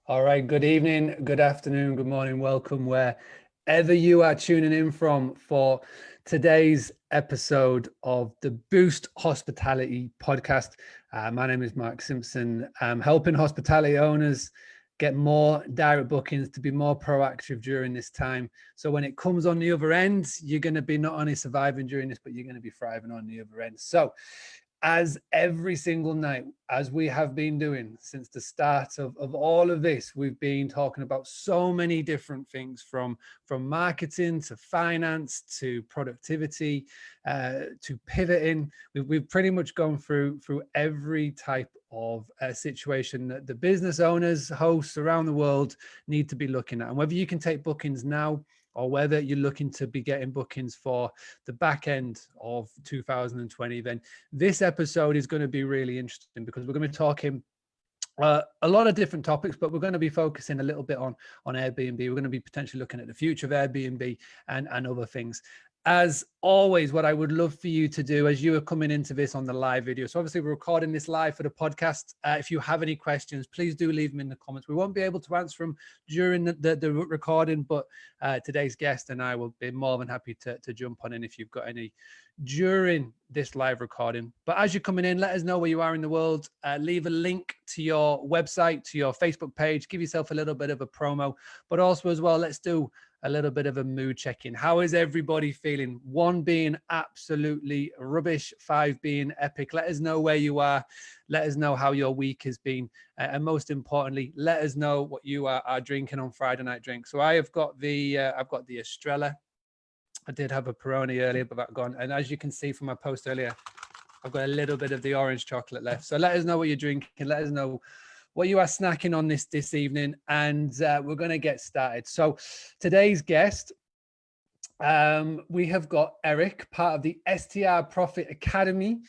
All right, good evening, good afternoon, good morning, welcome wherever you are tuning in from for today's episode of the Boost Hospitality podcast. My name is Mark Simpson. I'm helping hospitality owners get more direct bookings, to be more proactive during this time. So when it comes on the other end, you're going to be not only surviving during this, but you're going to be thriving on the other end. So as every single night, as we have been doing since the start of all of this, we've been talking about so many different things from marketing to finance to productivity to pivoting. We've pretty much gone through every type of situation that the business owners, hosts around the world need to be looking at. And whether you can take bookings now or whether you're looking to be getting bookings for the back end of 2020, then this episode is going to be really interesting because we're going to be talking a lot of different topics, but we're going to be focusing a little bit on Airbnb. We're going to be potentially looking at the future of Airbnb and other things. As always, what I would love for you to do as you are coming into this on the live video. So obviously we're recording this live for the podcast. If you have any questions, please do leave them in the comments. We won't be able to answer them during the recording, but today's guest and I will be more than happy to jump on in if you've got any during this live recording. But as you're coming in, let us know where you are in the world. Leave a link to your website, to your Facebook page. Give yourself a little bit of a promo, but also as well, let's do a little bit of a mood check-in. How is everybody feeling? 1 being absolutely rubbish, 5 being epic. Let us know where you are. Let us know how your week has been. And most importantly, let us know what you are drinking on Friday night drink. So I have got I've got the Estrella. I did have a Peroni earlier, but that gone. And as you can see from my post earlier, I've got a little bit of the orange chocolate left. So let us know what you're drinking. Let us know what you are snacking on this evening, and we're going to get started. So today's guest, we have got Eric, part of the STR Profit Academy,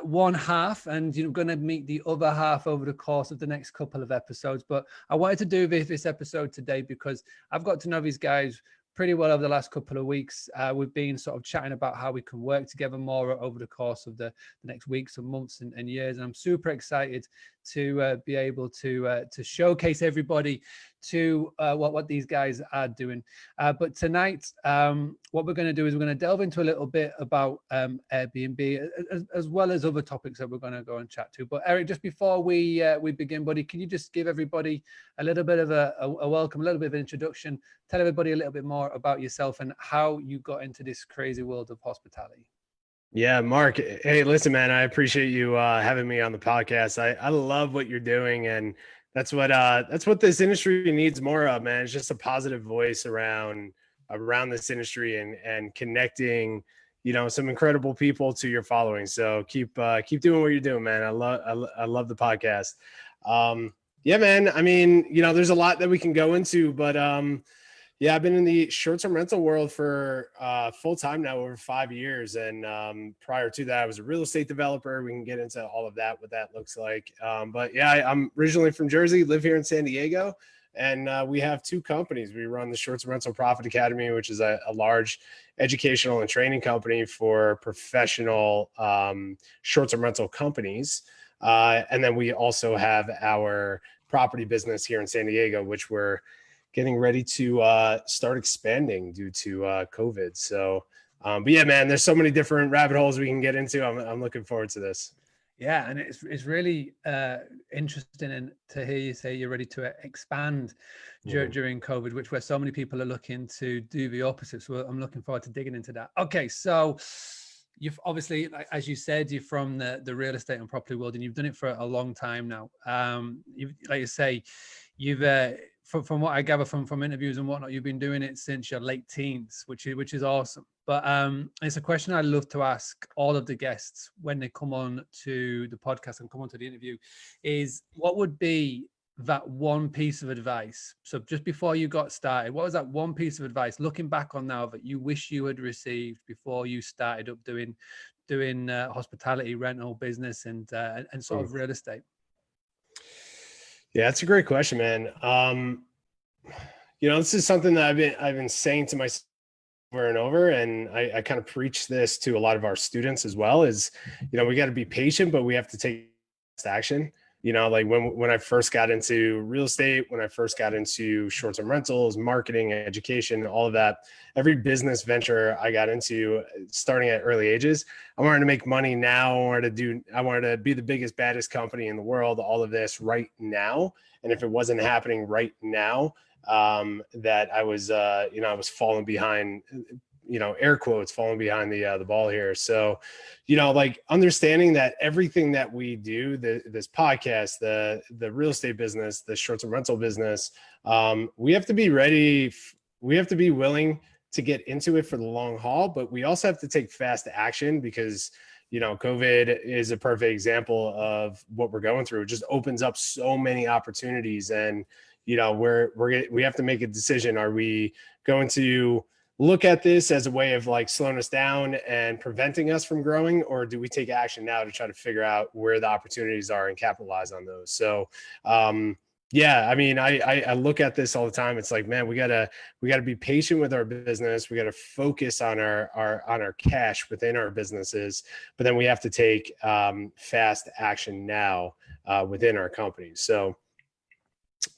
one half, and you're going to meet the other half over the course of the next couple of episodes. But I wanted to do this episode today because I've got to know these guys pretty well over the last couple of weeks. We've been sort of chatting about how we can work together more over the course of the next weeks and months and years. And I'm super excited to be able to showcase everybody to what these guys are doing. But tonight, what we're going to do is we're going to delve into a little bit about Airbnb as well as other topics that we're going to go and chat to. But Eric, just before we begin, buddy, can you just give everybody a little bit of a welcome, a little bit of an introduction, tell everybody a little bit more about yourself and how you got into this crazy world of hospitality? Yeah, Mark. Hey, listen, man, I appreciate you having me on the podcast. I love what you're doing, and that's what this industry needs more of, man. It's just a positive voice around this industry and connecting, some incredible people to your following. So keep doing what you're doing, man. I love the podcast. Yeah, man. I mean, there's a lot that we can go into, but yeah, I've been in the short-term rental world for full time now, over 5 years. And prior to that, I was a real estate developer. We can get into all of that, what that looks like. But yeah, I'm originally from Jersey, live here in San Diego. And we have 2 companies. We run the Short-Term Rental Profit Academy, which is a large educational and training company for professional short-term rental companies. And then we also have our property business here in San Diego, which we're getting ready to start expanding due to COVID. So, but yeah, man, there's so many different rabbit holes we can get into. I'm looking forward to this. Yeah, and it's really interesting to hear you say you're ready to expand during COVID, which where so many people are looking to do the opposite. So I'm looking forward to digging into that. Okay, so you've obviously, as you said, you're from the real estate and property world, and you've done it for a long time now. Like you say, you've from what I gather from interviews and whatnot, you've been doing it since your late teens, which is awesome. But it's a question I love to ask all of the guests when they come on to the podcast and come on to the interview is what would be that one piece of advice? So just before you got started, what was that one piece of advice looking back on now that you wish you had received before you started up doing hospitality, rental business and sort of real estate? Yeah, that's a great question, man. This is something that I've been saying to myself over and over, and I kind of preach this to a lot of our students as well. Is we got to be patient, but we have to take action. Like when I first got into real estate, when I first got into short-term rentals, marketing, education, all of that, every business venture I got into starting at early ages, I wanted to make money now. I wanted to be the biggest, baddest company in the world, all of this right now. And if it wasn't happening right now, that I was, I was falling behind, air quotes, falling behind the ball here. So, like understanding that everything that we do, this podcast, the real estate business, the short-term rental business, we have to be ready. We have to be willing to get into it for the long haul, but we also have to take fast action because, COVID is a perfect example of what we're going through. It just opens up so many opportunities, and we have to make a decision. Are we going to look at this as a way of like slowing us down and preventing us from growing, or do we take action now to try to figure out where the opportunities are and capitalize on those? So, I look at this all the time. It's like, man, we gotta be patient with our business. We gotta focus on our cash within our businesses, but then we have to take fast action now within our company. So,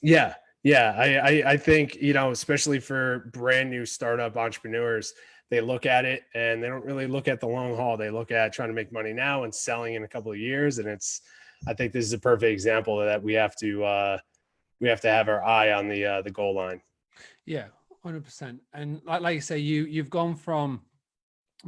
yeah. I think, especially for brand new startup entrepreneurs, they look at it and they don't really look at the long haul. They look at trying to make money now and selling in a couple of years. And I think this is a perfect example of that. We have to have our eye on the goal line. Yeah, 100%. And like you say, you've gone from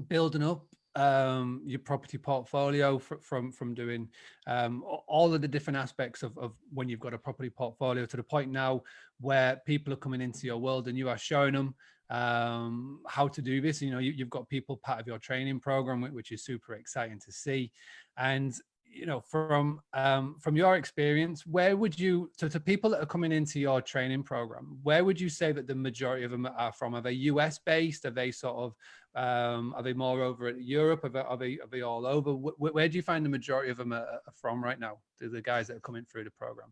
building up your property portfolio from doing all of the different aspects of when you've got a property portfolio to the point now where people are coming into your world and you are showing them how to do this. You've got people part of your training program, which is super exciting to see. And from your experience, where would you, to people that are coming into your training program, where would you say that the majority of them are from? Are they US based? Are they sort of, are they more over at Europe? Are they all over? Where do you find the majority of them are from right now? The guys that are coming through the program?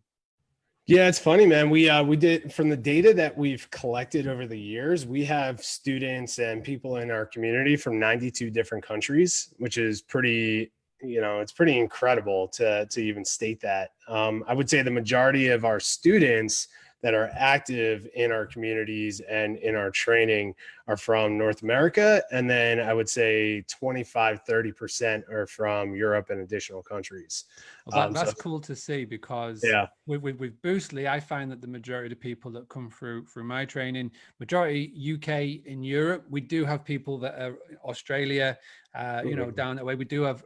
Yeah, it's funny, man. We did, from the data that we've collected over the years, we have students and people in our community from 92 different countries, which is pretty, it's pretty incredible to even state that. I would say the majority of our students that are active in our communities and in our training are from North America. And then I would say 25-30% are from Europe and additional countries. Well, that's cool to see, because yeah, with Boostly, I find that the majority of the people that come through my training, majority UK in Europe. We do have people that are Australia, down that way. We do have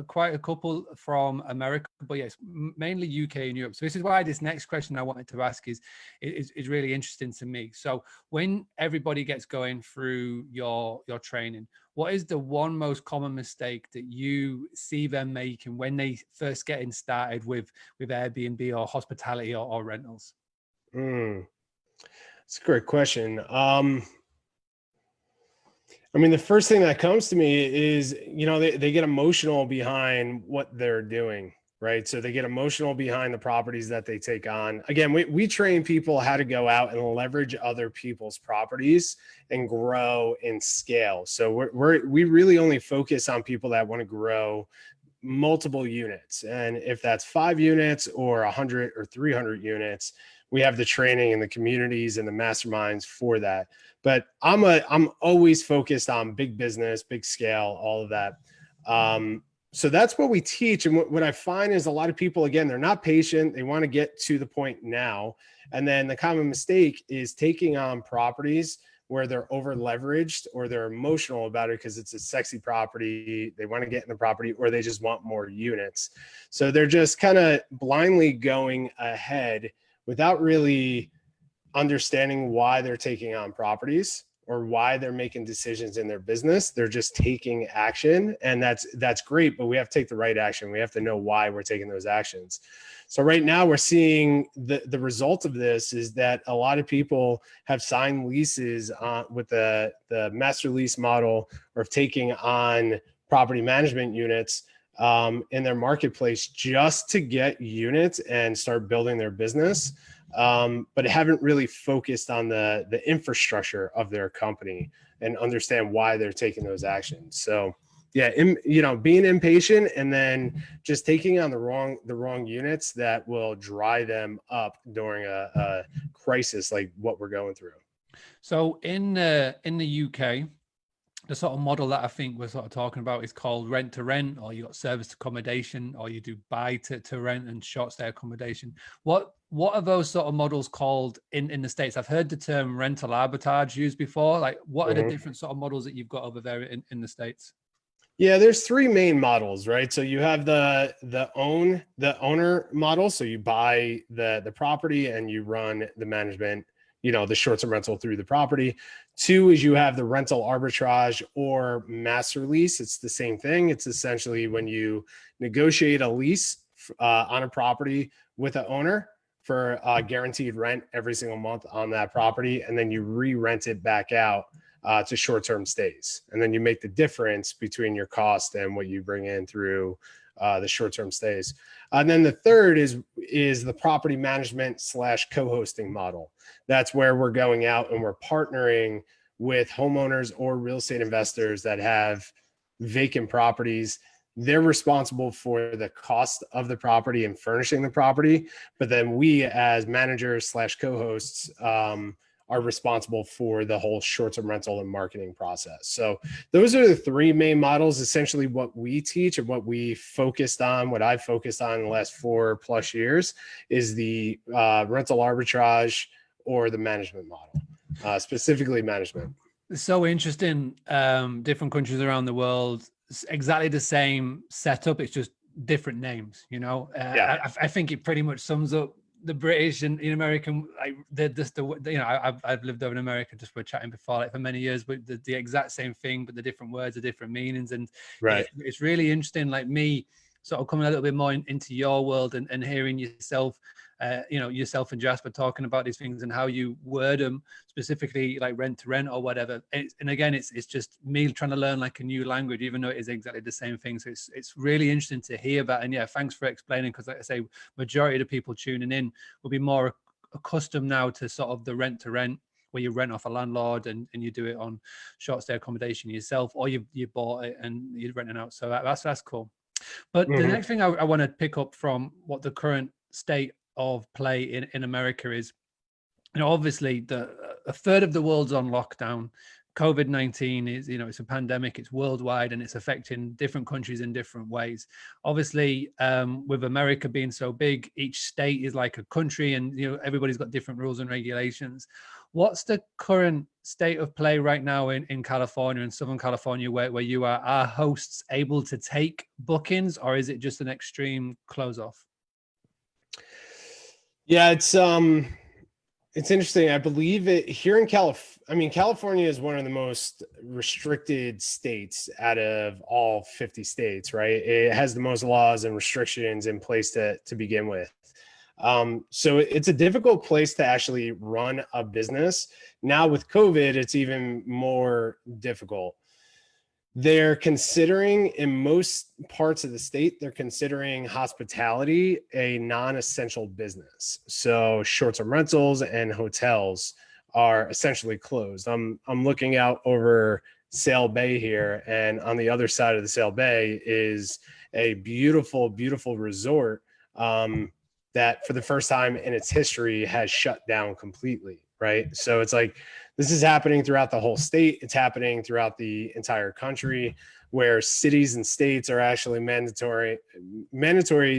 quite a couple from America, but yes, mainly UK and Europe. So this is why this next question I wanted to ask is really interesting to me. So when everybody gets going through your training, what is the one most common mistake that you see them making when they first getting started with Airbnb or hospitality or rentals? It's a great question. The first thing that comes to me is, they get emotional behind what they're doing, right? So they get emotional behind the properties that they take on. Again, we train people how to go out and leverage other people's properties and grow and scale. So we really only focus on people that want to grow multiple units. And if that's 5 units or 100 or 300 units, we have the training and the communities and the masterminds for that. But I'm always focused on big business, big scale, all of that. So that's what we teach. And what I find is a lot of people, again, they're not patient. They want to get to the point now. And then the common mistake is taking on properties where they're over leveraged or they're emotional about it because it's a sexy property. They want to get in the property, or they just want more units. So they're just kind of blindly going ahead without really understanding why they're taking on properties or why they're making decisions in their business. They're just taking action, and that's great, but we have to take the right action. We have to know why we're taking those actions. So right now we're seeing the result of this is that a lot of people have signed leases with the master lease model, or taking on property management units in their marketplace just to get units and start building their business. But haven't really focused on the infrastructure of their company and understand why they're taking those actions. So being impatient and then just taking on the wrong units that will dry them up during a crisis like what we're going through. So in the UK, the sort of model that I think we're sort of talking about is called rent to rent, or you got serviced accommodation, or you do buy to rent and short stay accommodation. What are those sort of models called in the States? I've heard the term rental arbitrage used before. Like, what are the different sort of models that you've got over there in the States? Yeah, there's three main models, right? So you have the owner model. So you buy the property and you run the management, the short-term rental through the property. Two is you have the rental arbitrage or master lease. It's the same thing. It's essentially when you negotiate a lease on a property with an owner for guaranteed rent every single month on that property, and then you re-rent it back out to short-term stays. And then you make the difference between your cost and what you bring in through the short-term stays. And then the third is the property management / co-hosting model. That's where we're going out and we're partnering with homeowners or real estate investors that have vacant properties. They're responsible for the cost of the property and furnishing the property. But then we as managers / co-hosts are responsible for the whole short-term rental and marketing process. So those are the three main models. Essentially what we teach and what we focused on, what I've focused on in the last 4+ years is the rental arbitrage or the management model, specifically management. It's so interesting. Different countries around the world, exactly the same setup. It's just different names, I think it pretty much sums up the British and in American, like I've lived over in America, just we're chatting before, like for many years, but the exact same thing, but the different words are different meanings. And right. It's really interesting, like me sort of coming a little bit more into your world and hearing yourself, yourself and Jasper talking about these things and how you word them, specifically like rent to rent or whatever. And again, it's just me trying to learn like a new language, even though it is exactly the same thing. So it's really interesting to hear that. And yeah, thanks for explaining, because like I say, majority of the people tuning in will be more accustomed now to sort of the rent to rent, where you rent off a landlord and you do it on short stay accommodation yourself, or you bought it and you're renting out. So that's cool. But the next thing I want to pick up from what the current state of play in America is, obviously a third of the world's on lockdown. COVID-19 is, it's a pandemic, it's worldwide, and it's affecting different countries in different ways. Obviously, with America being so big, each state is like a country, and everybody's got different rules and regulations. What's the current state of play right now in California, in Southern California, where you are? Are hosts able to take bookings, or is it just an extreme close off? Yeah, it's interesting. I believe it here in California is one of the most restricted states out of all 50 states, right? It has the most laws and restrictions in place to begin with. So it's a difficult place to actually run a business. Now with COVID, it's even more difficult. They're considering, in most parts of the state, they're considering hospitality a non-essential business. So short-term rentals and hotels are essentially closed. I'm looking out over Sail Bay here, and on the other side of the Sail Bay is a beautiful, beautiful resort that for the first time in its history has shut down completely, right? So it's like, this is happening throughout the whole state. It's happening throughout the entire country, where cities and states are actually mandatory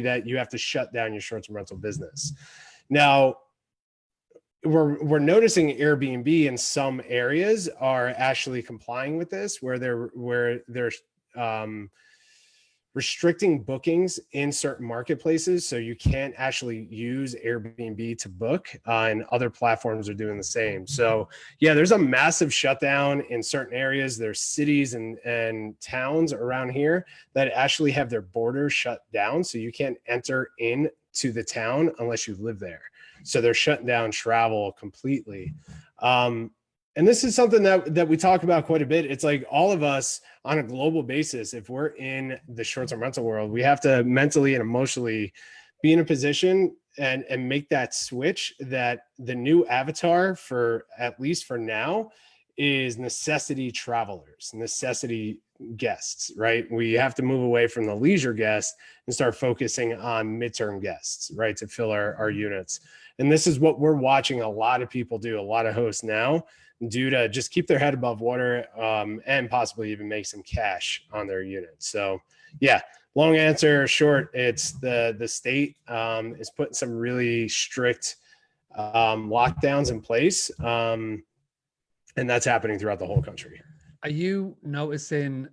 that you have to shut down your short-term rental business. Now, we're noticing Airbnb in some areas are actually complying with this, where they're restricting bookings in certain marketplaces. So you can't actually use Airbnb to book, and other platforms are doing the same. So yeah, there's a massive shutdown in certain areas. There's cities and towns around here that actually have their borders shut down. So you can't enter into the town unless you live there. So they're shutting down travel completely. And this is something that we talk about quite a bit. It's like all of us on a global basis, if we're in the short-term rental world, we have to mentally and emotionally be in a position and make that switch, that the new avatar, for at least for now, is necessity travelers, necessity guests, right? We have to move away from the leisure guest and start focusing on midterm guests, right? To fill our units. And this is what we're watching a lot of people do, a lot of hosts now, do to just keep their head above water, and possibly even make some cash on their units. So yeah, long answer short, it's the state is putting some really strict lockdowns in place. And that's happening throughout the whole country. Are you noticing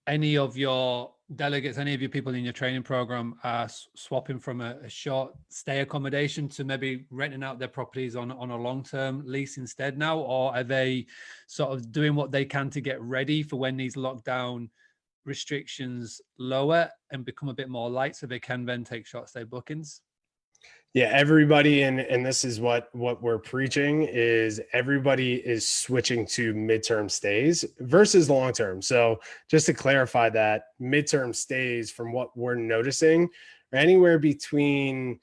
any of your delegates, any of your people in your training program are swapping from a short stay accommodation to maybe renting out their properties on a long-term lease instead now? Or are they sort of doing what they can to get ready for when these lockdown restrictions lower and become a bit more light so they can then take short stay bookings? Yeah, everybody, and this is what we're preaching, is everybody is switching to midterm stays versus long term. So just to clarify that, midterm stays, from what we're noticing, are anywhere between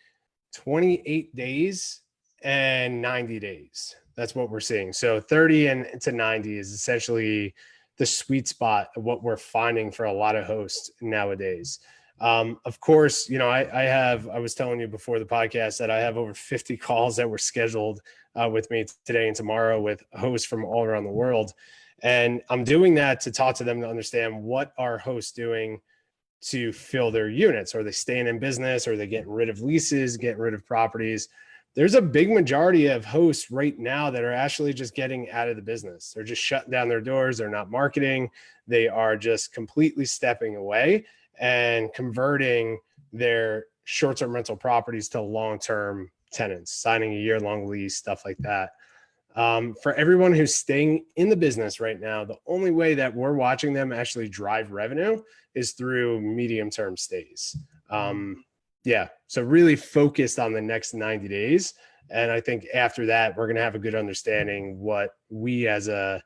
28 days and 90 days. That's what we're seeing. So 30 and to 90 is essentially the sweet spot of what we're finding for a lot of hosts nowadays. Of course, you know, I was telling you before the podcast that I have over 50 calls that were scheduled with me today and tomorrow with hosts from all around the world. And I'm doing that to talk to them to understand what are hosts doing to fill their units. Are they staying in business? Are they getting rid of leases, getting rid of properties? There's a big majority of hosts right now that are actually just getting out of the business. They're just shutting down their doors. They're not marketing. They are just completely stepping away and converting their short-term rental properties to long-term tenants, signing a year-long lease, stuff like that. For everyone who's staying in the business right now, the only way that we're watching them actually drive revenue is through medium-term stays. Yeah, so really focused on the next 90 days. And I think after that, we're going to have a good understanding what we as a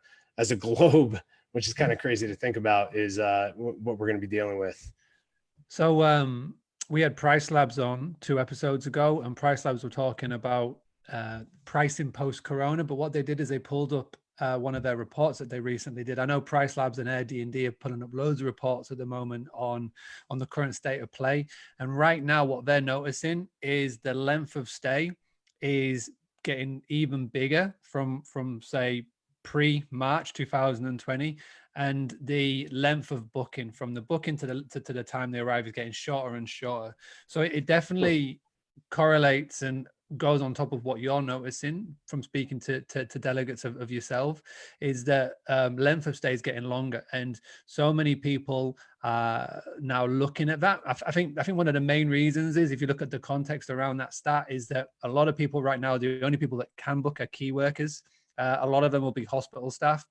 globe, which is kind of crazy to think about, is what we're going to be dealing with. So we had Price Labs on 2 episodes ago, and Price Labs were talking about pricing post-corona, but what they did is they pulled up one of their reports that they recently did. I know Price Labs and AirBnb are pulling up loads of reports at the moment on the current state of play. And right now, what they're noticing is the length of stay is getting even bigger from say pre-March 2020, and the length of booking from the booking to the time they arrive is getting shorter and shorter. So it definitely correlates and goes on top of what you're noticing from speaking to delegates of yourself, is that length of stay is getting longer, and so many people are now looking at that. I think one of the main reasons is, if you look at the context around that stat, is that a lot of people right now, the only people that can book are key workers. A lot of them will be hospital staff.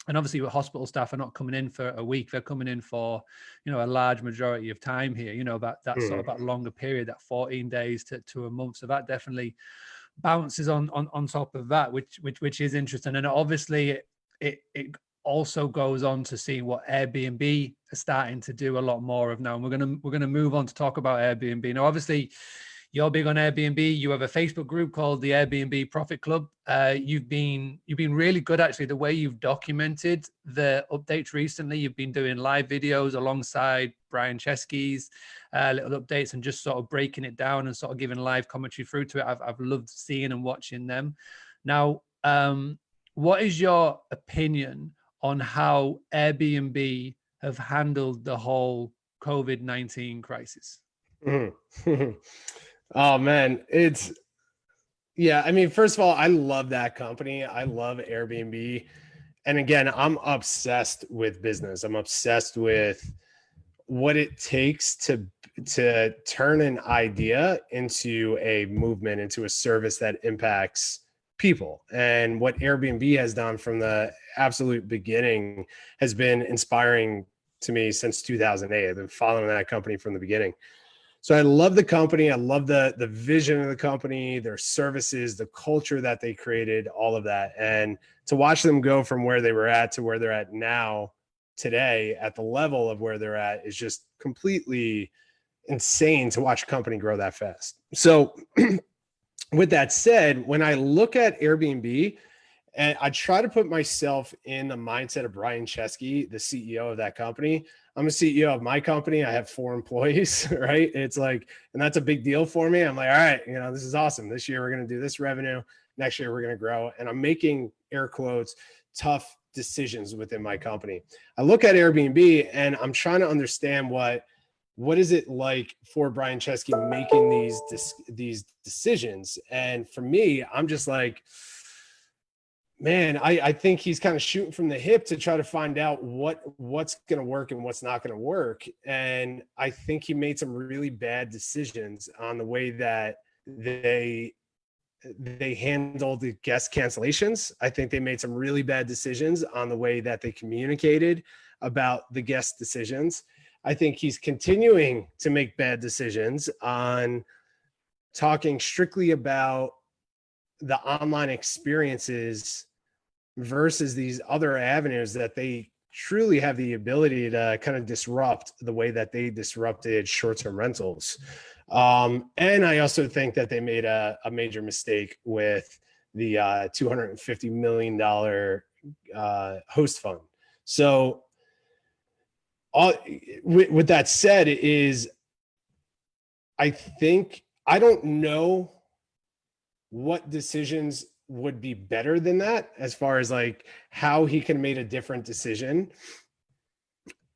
And obviously, hospital staff are not coming in for a week; they're coming in for, a large majority of time here. That sort of that longer period, that 14 days to a month. So that definitely bounces on top of that, which is interesting. And obviously, it also goes on to see what Airbnb are starting to do a lot more of now. And we're gonna move on to talk about Airbnb now. Obviously, you're big on Airbnb. You have a Facebook group called the Airbnb Profit Club. You've been really good, actually, the way you've documented the updates recently. You've been doing live videos alongside Brian Chesky's little updates, and just sort of breaking it down and sort of giving live commentary through to it. I've loved seeing and watching them. Now, what is your opinion on how Airbnb have handled the whole COVID-19 crisis? Oh man, I mean, first of all, I love that company. I love Airbnb. And again, I'm obsessed with business. I'm obsessed with what it takes to turn an idea into a movement, into a service that impacts people. And what Airbnb has done from the absolute beginning has been inspiring to me since 2008. I've been following that company from the beginning. So I love the company. I love the vision of the company, their services, the culture that they created, all of that. And to watch them go from where they were at to where they're at now, today, at the level of where they're at, is just completely insane to watch a company grow that fast. So with that said, when I look at Airbnb And I try to put myself in the mindset of Brian Chesky, the CEO of that company. I'm a CEO of my company. I have 4 employees, right? It's like, and that's a big deal for me. I'm like, all right, this is awesome. This year we're going to do this revenue. Next year we're going to grow. And I'm making, air quotes, tough decisions within my company. I look at Airbnb and I'm trying to understand what is it like for Brian Chesky making these decisions. And for me, I'm just like, man, I think he's kind of shooting from the hip to try to find out what's going to work and what's not going to work. And I think he made some really bad decisions on the way that they handled the guest cancellations. I think they made some really bad decisions on the way that they communicated about the guest decisions. I think he's continuing to make bad decisions on talking strictly about the online experiences versus these other avenues that they truly have the ability to kind of disrupt the way that they disrupted short-term rentals. And I also think that they made a major mistake with the $250 million host fund. So with that said, I don't know what decisions would be better than that as far as like how he can make a different decision.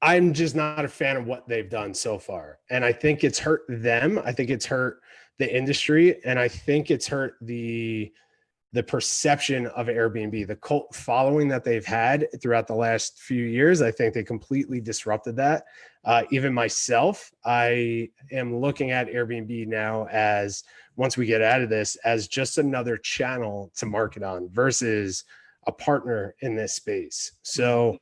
I'm just not a fan of what they've done so far. And I think it's hurt them. I think it's hurt the industry. And I think it's hurt the perception of Airbnb, the cult following that they've had throughout the last few years. I think they completely disrupted that. Even myself, I am looking at Airbnb now as, once we get out of this, as just another channel to market on versus a partner in this space. So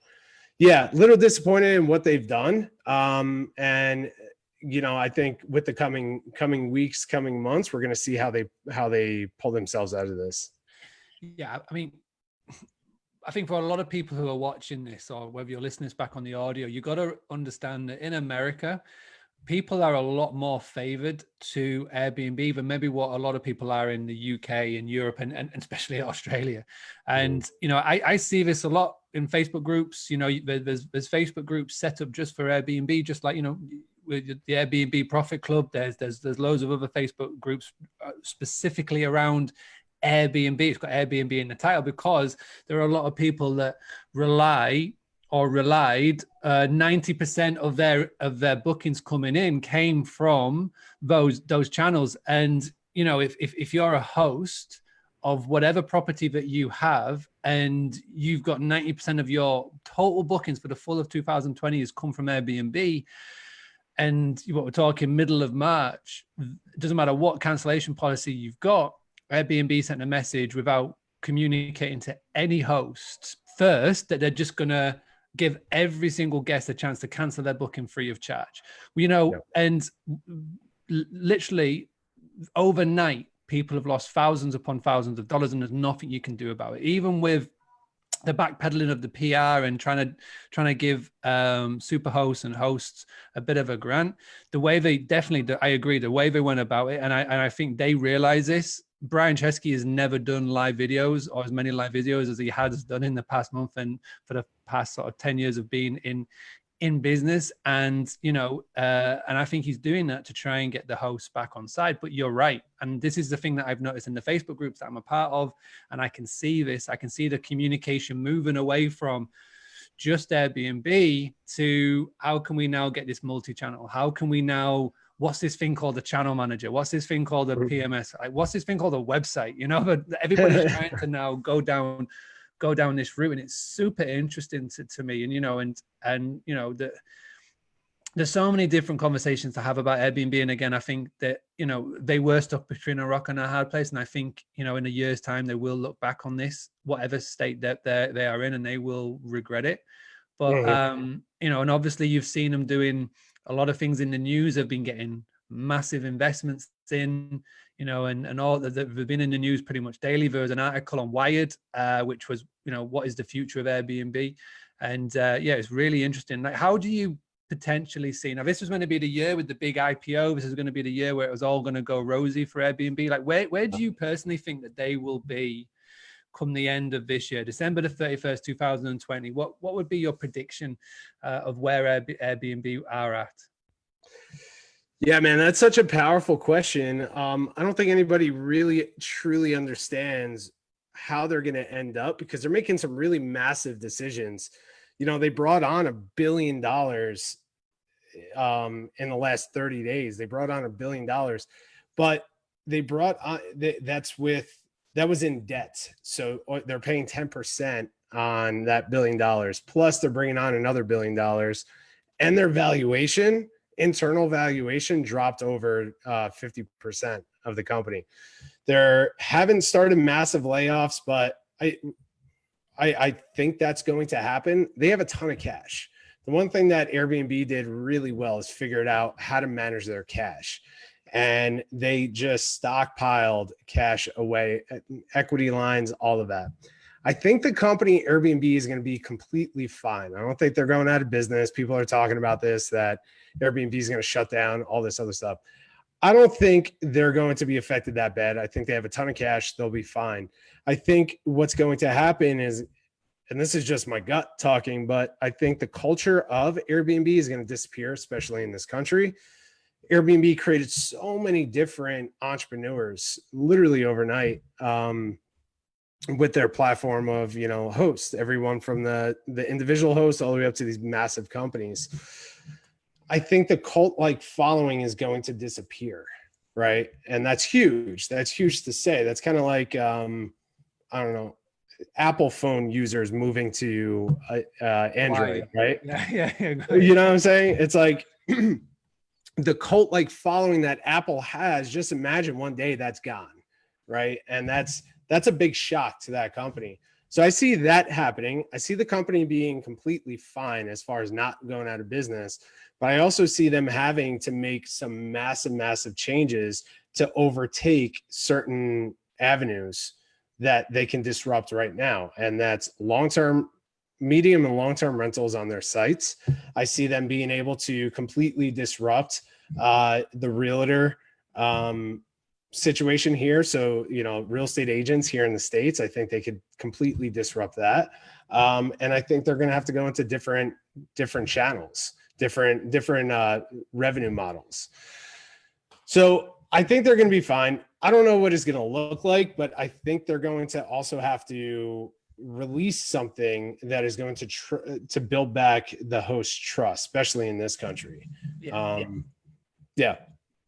yeah, a little disappointed in what they've done. And I think with the coming weeks, coming months, we're going to see how they pull themselves out of this. Yeah, I mean, I think for a lot of people who are watching this, or whether you're listening back on the audio, you got to understand that in America, people are a lot more favored to Airbnb than maybe what a lot of people are in the UK and Europe and especially Australia. And, I see this a lot in Facebook groups. There's Facebook groups set up just for Airbnb, just like, with the Airbnb Profit Club. There's loads of other Facebook groups specifically around Airbnb. It's got Airbnb in the title because there are a lot of people that relied 90% of their bookings coming in came from those channels. And if you're a host of whatever property that you have and you've got 90% of your total bookings for the full of 2020 has come from Airbnb, and what we're talking middle of March, it doesn't matter what cancellation policy you've got, Airbnb sent a message without communicating to any hosts first that they're just going to give every single guest a chance to cancel their booking free of charge. And literally overnight, people have lost thousands upon thousands of dollars, and there's nothing you can do about it. Even with the backpedaling of the PR and trying to give super hosts and hosts a bit of a grant, the way they I agree, the way they went about it, and I think they realize this. Brian Chesky has never done live videos or as many live videos as he has done in the past month and for the past sort of 10 years of being in business. And, and I think he's doing that to try and get the hosts back on side. But you're right. And this is the thing that I've noticed in the Facebook groups that I'm a part of. And I can see this. I can see the communication moving away from just Airbnb to how can we now get this multi-channel? How can we now, what's this thing called a channel manager? What's this thing called a PMS? What's this thing called a website? But everybody's trying to now go down this route, and it's super interesting to me. And there's so many different conversations to have about Airbnb. And again, I think that they were stuck between a rock and a hard place. And I think in a year's time they will look back on this, whatever state that they are in, and they will regret it. But and obviously you've seen them doing a lot of things in the news. Have been getting massive investments in, and all that have been in the news pretty much daily. There was an article on Wired, which was, what is the future of Airbnb? And it's really interesting. Like, how do you potentially see, now this was going to be the year with the big IPO. This is going to be the year where it was all going to go rosy for Airbnb. Like, where do you personally think that they will be come the end of this year, December the 31st, 2020, what would be your prediction of where Airbnb are at? Yeah, man, that's such a powerful question. I don't think anybody really truly understands how they're going to end up, because they're making some really massive decisions. You know, they brought on $1 billion in the last 30 days. They brought on $1 billion, but they brought on that was in debt. So they're paying 10% on that $1 billion. Plus they're bringing on another $1 billion, and their internal valuation dropped over 50% of the company. They haven't started massive layoffs, but I think that's going to happen. They have a ton of cash. The one thing that Airbnb did really well is figured out how to manage their cash. And they just stockpiled cash away, equity lines, all of that. I think the company Airbnb is going to be completely fine. I don't think they're going out of business. People are talking about this, that Airbnb is going to shut down, all this other stuff. I don't think they're going to be affected that bad. I think they have a ton of cash. They'll be fine. I think what's going to happen is, and this is just my gut talking, but I think the culture of Airbnb is going to disappear, especially in this country. Airbnb created so many different entrepreneurs literally overnight, with their platform of, hosts, everyone from the individual hosts all the way up to these massive companies. I think the cult-like following is going to disappear, right? And that's huge. That's huge to say. That's kind of like, I don't know, Apple phone users moving to Android, right? Yeah. You know what I'm saying? It's like the cult-like following that Apple has, just imagine one day that's gone, right? And that's a big shock to that company. So I see that happening. I see the company being completely fine as far as not going out of business, but I also see them having to make some massive changes to overtake certain avenues that they can disrupt right now. And that's long-term, medium and long-term rentals on their sites. I see them being able to completely disrupt the realtor situation here. So, real estate agents here in the States, I think they could completely disrupt that. And I think they're going to have to go into different channels, different revenue models. So I think they're going to be fine. I don't know what it's going to look like, but I think they're going to also have to release something that is going to build back the host trust, especially in this country.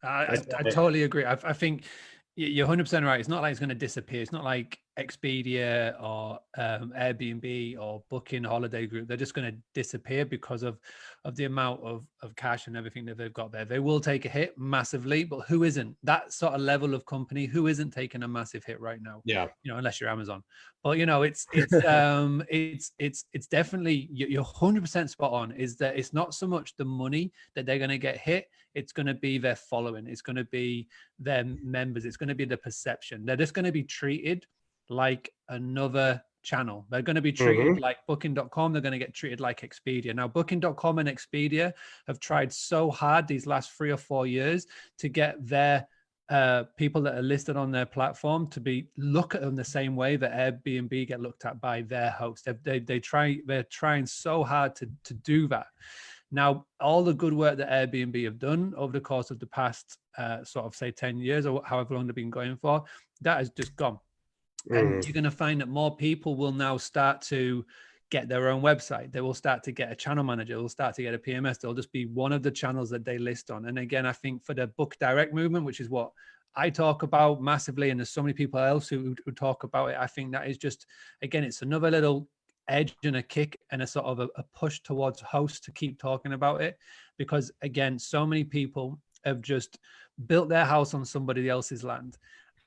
I totally agree. I think you're 100% right. It's not like it's going to disappear. It's not like Expedia or Airbnb or Booking Holiday Group. They're just going to disappear because of the amount of cash and everything that they've got there. They will take a hit massively, but who isn't? That sort of level of company, who isn't taking a massive hit right now? Yeah. Unless you're Amazon. But it's definitely, you're 100% spot on. Is that it's not so much the money that they're going to get hit. It's going to be their following. It's going to be their members. It's going to be the perception. They're just going to be treated like another channel. They're going to be treated like Booking.com. They're going to get treated like Expedia. Now, Booking.com and Expedia have tried so hard these last 3 or 4 years to get their people that are listed on their platform to look at them the same way that Airbnb get looked at by their host. They're trying so hard to do that. Now, all the good work that Airbnb have done over the course of the past sort of say 10 years or however long they've been going for, that has just gone. And you're going to find that more people will now start to get their own website. They will start to get a channel manager. They'll start to get a PMS. They'll just be one of the channels that they list on. And again, I think for the book direct movement, which is what I talk about massively, and there's so many people else who talk about it, I think that is just, again, it's another little edge and a kick and a sort of a push towards hosts to keep talking about it. Because again, so many people have just built their house on somebody else's land.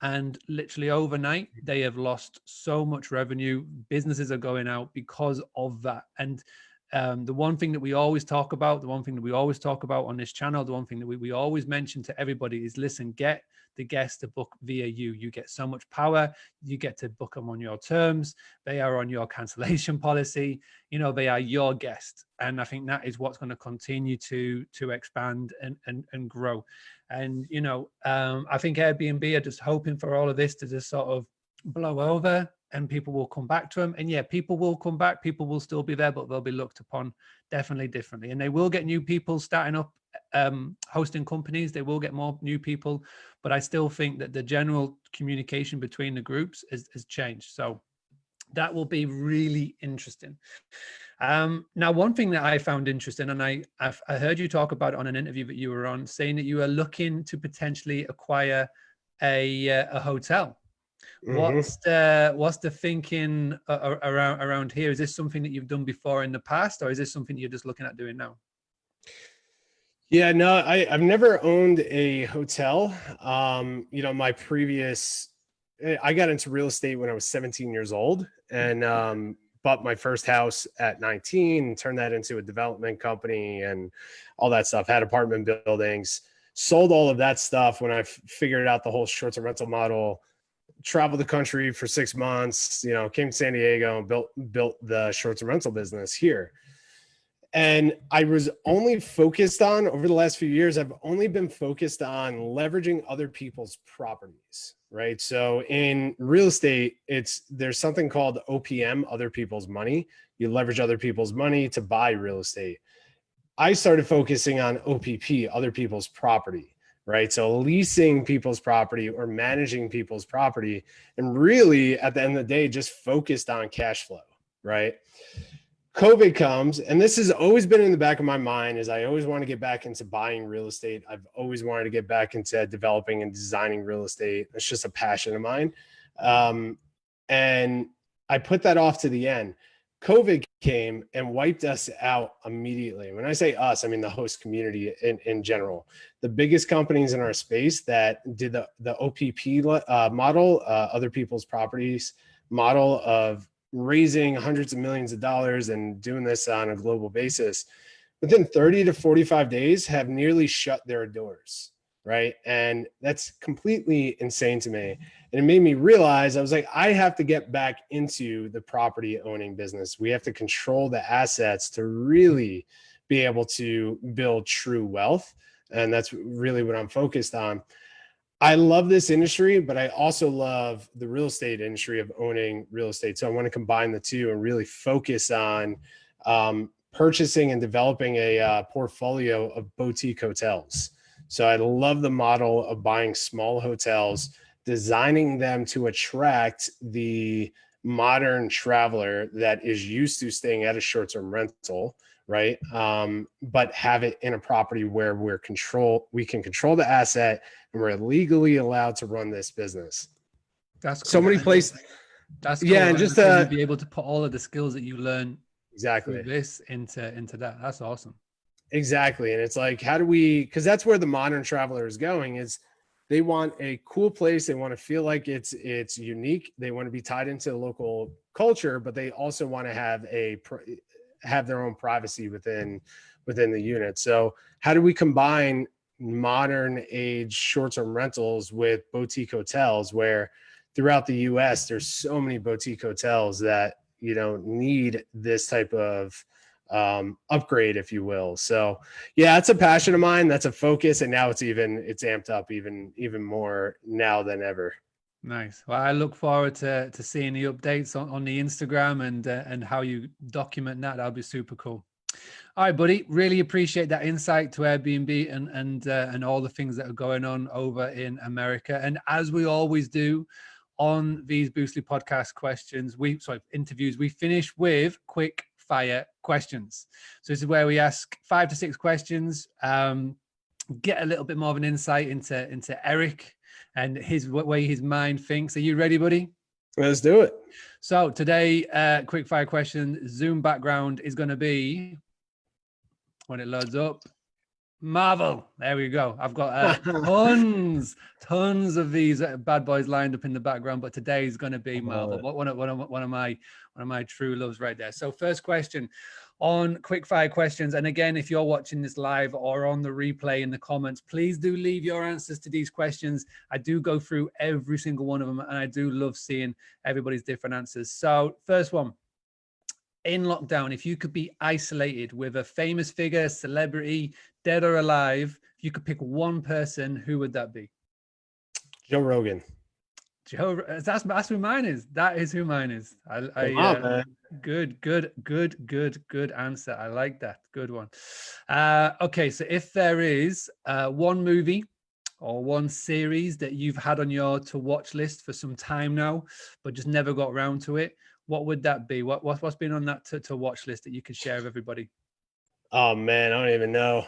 And literally overnight, they have lost so much revenue. Businesses are going out because of that. And the one thing that we always talk about, on this channel, the one thing that we always mention to everybody is, listen, get the guest to book via you. You get so much power. You get to book them on your terms. They are on your cancellation policy. They are your guest. And I think that is what's going to continue to expand and grow. And, I think Airbnb are just hoping for all of this to just sort of blow over and people will come back to them. And yeah, people will come back, people will still be there, but they'll be looked upon definitely differently. And they will get new people starting up, hosting companies. They will get more new people, but I still think that the general communication between the groups has changed. So that will be really interesting. Now, one thing that I found interesting, and I heard you talk about it on an interview that you were on, saying that you are looking to potentially acquire a hotel. What's the thinking around here? Is this something that you've done before in the past, or is this something you're just looking at doing now? Yeah, no, I've never owned a hotel. My previous, I got into real estate when I was 17 years old, and bought my first house at 19, turned that into a development company and all that stuff, had apartment buildings, sold all of that stuff when I figured out the whole short-term rental model, traveled the country for 6 months, came to San Diego and built the short-term rental business here. And I was only focused on, over the last few years, I've only been focused on leveraging other people's properties, right? So in real estate, there's something called OPM, other people's money. You leverage other people's money to buy real estate. I started focusing on OPP, other people's property, right? So leasing people's property or managing people's property, and really at the end of the day, just focused on cash flow, right? COVID comes, and this has always been in the back of my mind, is I always want to get back into buying real estate. I've always wanted to get back into developing and designing real estate. It's just a passion of mine. And I put that off to the end. COVID came and wiped us out immediately. When I say us, I mean the host community in general. The biggest companies in our space that did the OPP model, other people's properties model of raising hundreds of millions of dollars and doing this on a global basis, within 30 to 45 days have nearly shut their doors, right? And that's completely insane to me. And it made me realize, I was like, I have to get back into the property owning business. We have to control the assets to really be able to build true wealth. And that's really what I'm focused on. I love this industry, but I also love the real estate industry of owning real estate. So I want to combine the two and really focus on purchasing and developing a portfolio of boutique hotels. So I love the model of buying small hotels, designing them to attract the modern traveler that is used to staying at a short-term rental, right? But have it in a property where we can control the asset and we're legally allowed to run this business. That's cool. So many places. That's cool. Yeah, and just you'll be able to put all of the skills that you learn exactly through this into that. That's awesome. Exactly. And it's like, how do we, because that's where the modern traveler is going, is they want a cool place. They want to feel like it's unique. They want to be tied into the local culture, but they also want to have their own privacy within the unit. So how do we combine modern age short-term rentals with boutique hotels, where throughout the US there's so many boutique hotels that need this type of upgrade, if you will. So yeah, it's a passion of mine. That's a focus. And now it's amped up even more now than ever. Nice. Well, I look forward to seeing the updates on the Instagram and how you document that. That'll be super cool. All right, buddy. Really appreciate that insight to Airbnb and all the things that are going on over in America. And as we always do on these Boostly podcast interviews, we finish with quick fire questions. So this is where we ask 5 to 6 questions, get a little bit more of an insight into Eric and his way his mind thinks. Are you ready, buddy? Let's do it. So today, quick fire question, Zoom background is going to be, when it loads up, Marvel. There we go. I've got tons of these bad boys lined up in the background, but today is going to be Marvel. One of my true loves right there. So first question on quickfire questions. And again, if you're watching this live or on the replay in the comments, please do leave your answers to these questions. I do go through every single one of them, and I do love seeing everybody's different answers. So first one. In lockdown, if you could be isolated with a famous figure, celebrity, dead or alive, if you could pick one person, who would that be? Joe Rogan. Joe, that's who mine is. That is who mine is. Come on, man. Good answer. I like that. Good one. Okay, so if there is one movie or one series that you've had on your to watch list for some time now, but just never got around to it, what would that be? What's been on that to watch list that you could share with everybody? Oh man, I don't even know.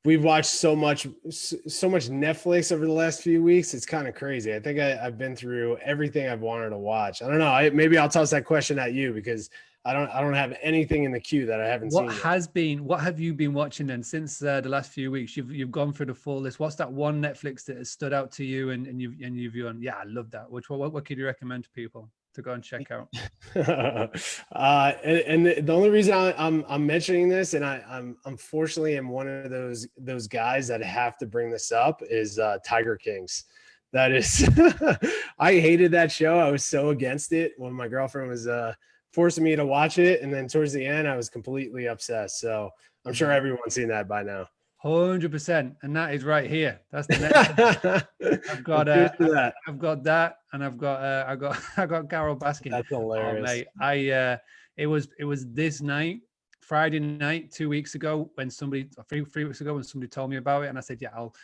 We've watched so much Netflix over the last few weeks. It's kind of crazy. I think I've been through everything I've wanted to watch. I don't know. Maybe I'll toss that question at you because I don't have anything in the queue that I haven't seen yet. What have you been watching then since the last few weeks? You've gone through the full list. What's that one Netflix that has stood out to you and you've gone, yeah, I love that. What could you recommend to people to go and check out? And the only reason I'm mentioning this, and I'm unfortunately am one of those guys that have to bring this up, is Tiger Kings. That is, I hated that show. I was so against it when my girlfriend was forcing me to watch it, and then towards the end, I was completely obsessed. So I'm sure everyone's seen that by now. 100%, and that is right here. That's the next. I've got that, and I've got Carol Baskin. That's hilarious. Oh, mate, it was this night, Friday night, 2 weeks ago, when somebody 3 weeks ago when somebody told me about it, and I said, yeah, I'll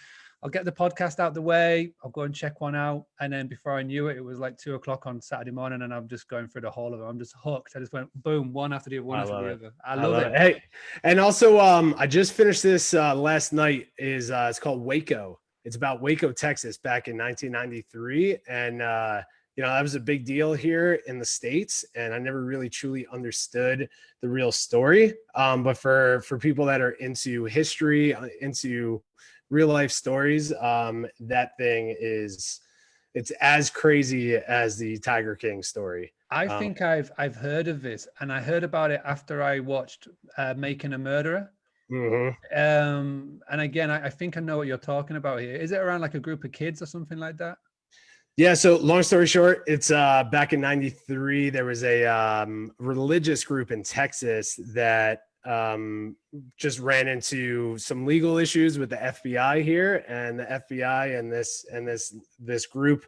get the podcast out the way. I'll go and check one out. And then before I knew it, it was like 2 o'clock on Saturday morning, and I'm just going through the whole of it. I'm just hooked. I just went boom, one after the other, I love it. Hey, and also, I just finished this last night. It's called Waco. It's about Waco, Texas, back in 1993, and that was a big deal here in the States, and I never really truly understood the real story. But for people that are into history, into real life stories, that thing it's as crazy as the Tiger King story. I think I've heard of this, and I heard about it after I watched Making a Murderer. Mm-hmm. And again, I think I know what you're talking about here. Is it around like a group of kids or something like that? Yeah. So long story short, it's back in 93, there was a religious group in Texas that just ran into some legal issues with the FBI here, and the FBI and this group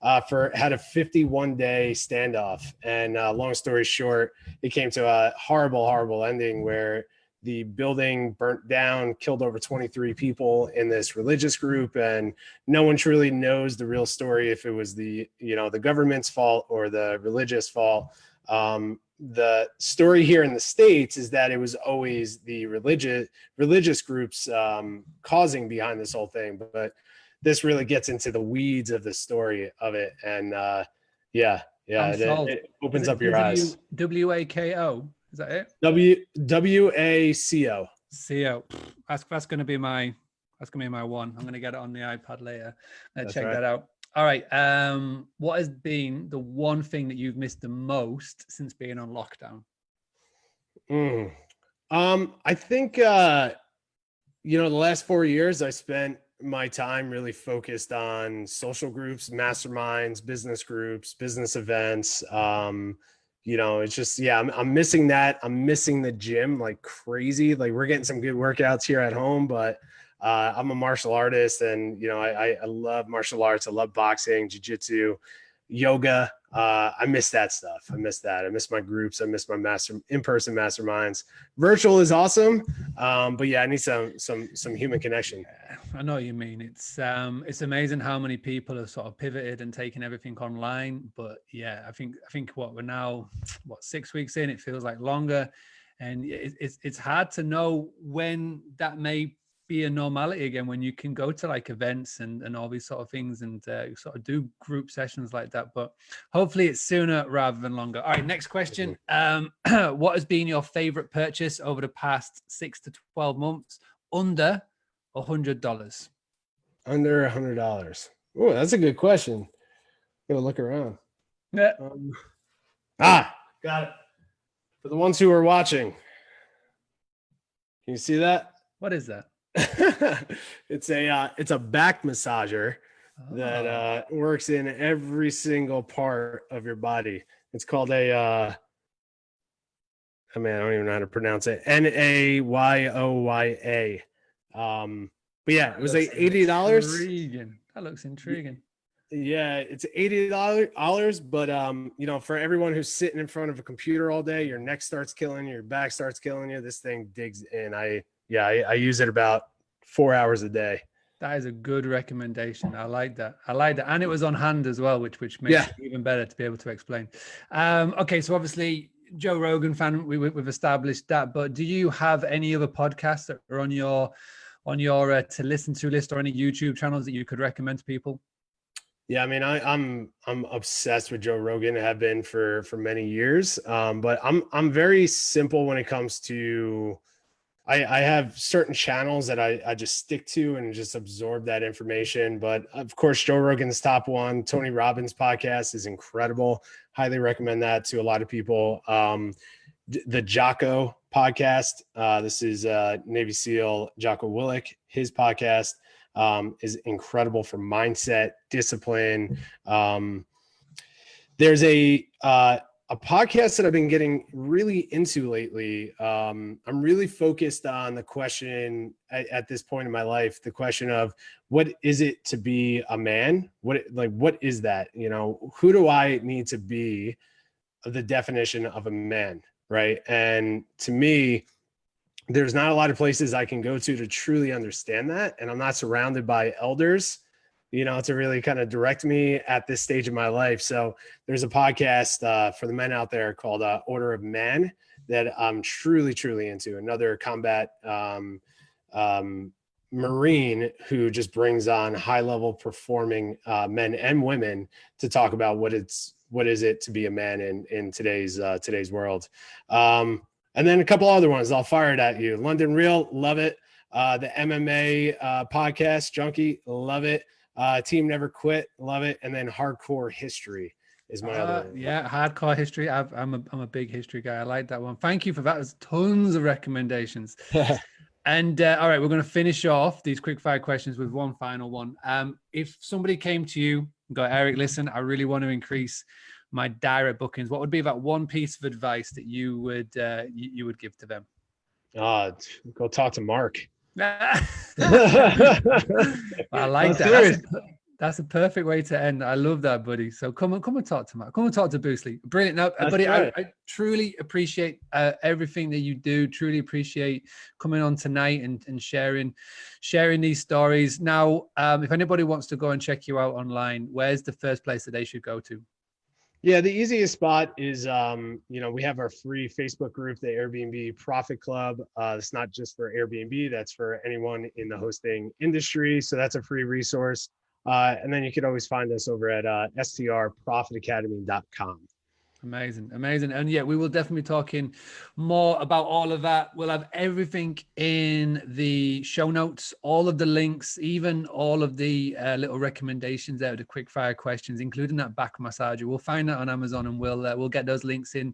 had a 51-day standoff. And long story short, it came to a horrible ending where the building burnt down, killed over 23 people in this religious group, and no one truly knows the real story, if it was the government's fault or the religious fault. The story here in the States is that it was always the religious groups causing behind this whole thing, but this really gets into the weeds of the story of it, and it opens up your eyes. WAKO, is that it? WACO. CO. That's going to be my one. I'm going to get it on the iPad later. Check that out. All right. What has been the one thing that you've missed the most since being on lockdown? I think the last 4 years I spent my time really focused on social groups, masterminds, business groups, business events. It's just, I'm missing that. I'm missing the gym like crazy. Like, we're getting some good workouts here at home, but I'm a martial artist, and I love martial arts. I love boxing, jiu-jitsu, yoga. I miss that stuff. I miss that. I miss my groups. I miss my in-person masterminds. Virtual is awesome, but yeah, I need some human connection. I know what you mean. It's amazing how many people have sort of pivoted and taken everything online. But yeah, I think we're now 6 weeks in. It feels like longer, and it's hard to know when that may be a normality again, when you can go to like events and all these sort of things and sort of do group sessions like that. But hopefully it's sooner rather than longer. All right, next question. What has been your favorite purchase over the past 6 to 12 months under $100? Under $100. Oh, that's a good question. Gonna look around. Yeah. Got it. For the ones who are watching, can you see that? What is that? It's a back massager that works in every single part of your body. It's called I don't even know how to pronounce it. NAYOYA. But yeah, it was like $80. That looks intriguing. Yeah, it's $80, but for everyone who's sitting in front of a computer all day, your neck starts killing you, your back starts killing you. This thing digs in. I use it about 4 hours a day. That is a good recommendation. I like that. I like that. And it was on hand as well, which makes it even better to be able to explain. Okay, so obviously Joe Rogan fan, we've established that, but do you have any other podcasts that are on your to listen to list, or any YouTube channels that you could recommend to people? Yeah, I mean, I'm obsessed with Joe Rogan. I have been for many years. But I'm very simple when it comes to. I have certain channels that I just stick to and just absorb that information. But of course, Joe Rogan's top one. Tony Robbins' podcast is incredible. Highly recommend that to a lot of people. The Jocko podcast. This is Navy SEAL Jocko Willink. His podcast is incredible for mindset, discipline. There's a podcast that I've been getting really into lately. I'm really focused on the question at this point in my life, the question of what is it to be a man? What is that? Who do I need to be? The definition of a man, right? And to me, there's not a lot of places I can go to truly understand that. And I'm not surrounded by elders, to really kind of direct me at this stage of my life. So there's a podcast for the men out there called Order of Man that I'm truly, truly into. Another combat Marine who just brings on high level performing men and women to talk about what is it to be a man in today's world. And then a couple other ones, I'll fire it at you. London Real, love it. The MMA podcast, Junkie, love it. Team Never Quit, love it. And then Hardcore History is my other one. Yeah, Hardcore History. I'm a big history guy. I like that one. Thank you for that. There's tons of recommendations. And all right, we're going to finish off these quick fire questions with one final one. If somebody came to you and go, Eric, listen, I really want to increase my direct bookings, what would be that one piece of advice that you would give to them? Go talk to Mark. I like that. That's a perfect way to end. I love that, buddy. So come and talk to Mark. Come and talk to Boostly. Brilliant. Now, buddy, right. I truly appreciate everything that you do. Truly appreciate coming on tonight and sharing these stories. Now, if anybody wants to go and check you out online, where's the first place that they should go to? Yeah, the easiest spot is, we have our free Facebook group, the Airbnb Profit Club. It's not just for Airbnb, that's for anyone in the hosting industry. So that's a free resource. And then you can always find us over at strprofitacademy.com. Amazing. And yeah, we will definitely be talking more about all of that. We'll have everything in the show notes, all of the links, even all of the little recommendations there, the quick fire questions, including that back massager. We'll find that on Amazon, and we'll get those links in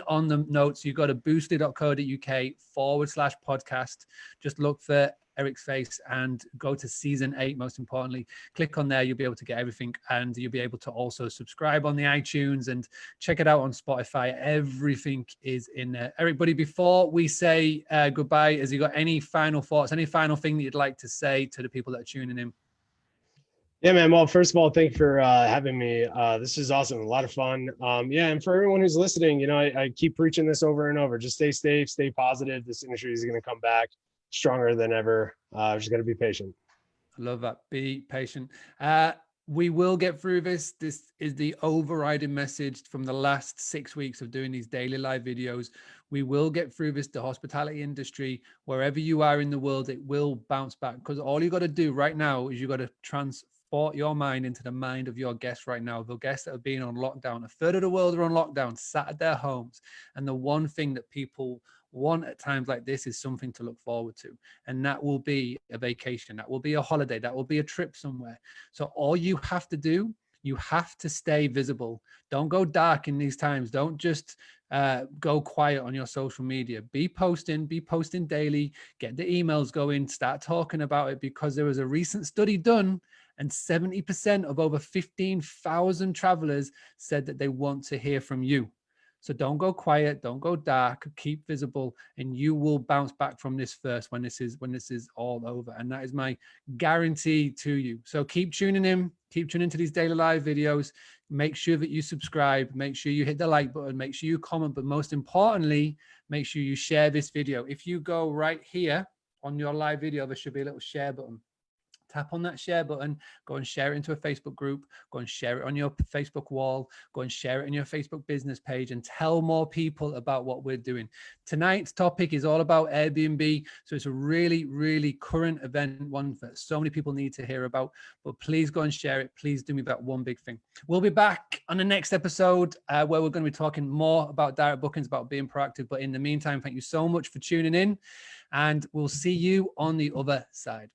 on the notes. You go to boostly.co.uk/podcast. Just look for Eric's face and go to season 8. Most importantly, click on there. You'll be able to get everything, and you'll be able to also subscribe on the iTunes and check it out on Spotify. Everything is in there. Eric, buddy, before we say goodbye, has you got any final thoughts, any final thing that you'd like to say to the people that are tuning in? Yeah, man. Well, first of all, thank you for having me. This is awesome. A lot of fun. And for everyone who's listening, I keep preaching this over and over. Just stay safe, stay positive. This industry is going to come back stronger than ever. Just got to be patient. I love that. Be patient. We will get through this. This is the overriding message from the last 6 weeks of doing these daily live videos. We will get through this. The hospitality industry, wherever you are in the world, it will bounce back, because all you got to do right now is you got to transport your mind into the mind of your guests right now. The guests that have been on lockdown, a third of the world are on lockdown, sat at their homes. And the one thing that people want at times like this is something to look forward to, and that will be a vacation, that will be a holiday, that will be a trip somewhere. So all you have to do, you have to stay visible. Don't go dark in these times. Don't just go quiet on your social media. Be posting daily, get the emails going, start talking about it, because there was a recent study done, and 70% of over 15,000 travelers said that they want to hear from you. So don't go quiet, don't go dark, keep visible, and you will bounce back from this first when this is all over. And that is my guarantee to you. So keep tuning in, keep tuning into these daily live videos. Make sure that you subscribe, make sure you hit the like button, make sure you comment, but most importantly, make sure you share this video. If you go right here on your live video, there should be a little share button. Tap on that share button, go and share it into a Facebook group, go and share it on your Facebook wall, go and share it on your Facebook business page, and tell more people about what we're doing. Tonight's topic is all about Airbnb. So it's a really, really current event, one that so many people need to hear about, but please go and share it. Please do me that one big thing. We'll be back on the next episode where we're going to be talking more about direct bookings, about being proactive. But in the meantime, thank you so much for tuning in, and we'll see you on the other side.